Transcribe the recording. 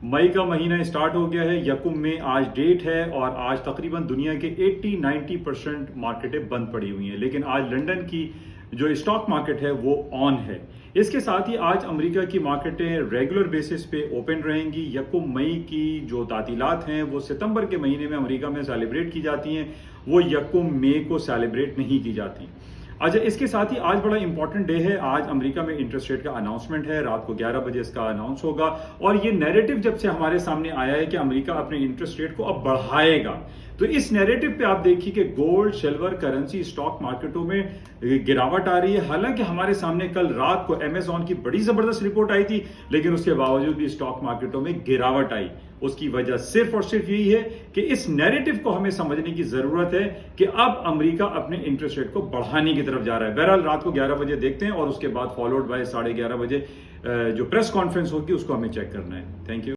मई का महीना स्टार्ट हो गया है, यकुम में आज डेट है और आज तकरीबन दुनिया के 80-90% मार्केटें बंद पड़ी हुई हैं, लेकिन आज लंदन की जो स्टॉक मार्केट है वो ऑन है। इसके साथ ही आज अमेरिका की मार्केटें रेगुलर बेसिस पे ओपन रहेंगी। यकुम मई की जो तातीलात हैं वो सितंबर के महीने में अमेरिका में सेलिब्रेट की जाती हैं, वो यकुम मई को सेलिब्रेट नहीं की जाती। अच्छा, इसके साथ ही आज बड़ा इंपॉर्टेंट डे है। आज अमेरिका में इंटरेस्ट रेट का अनाउंसमेंट है, रात को 11 बजे इसका अनाउंस होगा। और ये नैरेटिव जब से हमारे सामने आया है कि अमेरिका अपने इंटरेस्ट रेट को अब बढ़ाएगा, तो इस नैरेटिव पे आप देखिए कि गोल्ड, सिल्वर, करेंसी, स्टॉक मार्केटों में गिरावट आ रही है। हालांकि हमारे सामने कल रात को अमेजॉन की बड़ी जबरदस्त रिपोर्ट आई थी, लेकिन उसके बावजूद भी स्टॉक मार्केटों में गिरावट आई। उसकी वजह सिर्फ और सिर्फ यही है कि इस नैरेटिव को हमें समझने की जरूरत है कि अब अमेरिका अपने इंटरेस्ट रेट को बढ़ाने की तरफ जा रहा है। बहरहाल रात को 11 बजे देखते हैं और उसके बाद फॉलोड बाय 11:30 बजे जो प्रेस कॉन्फ्रेंस होगी उसको हमें चेक करना है। Thank you.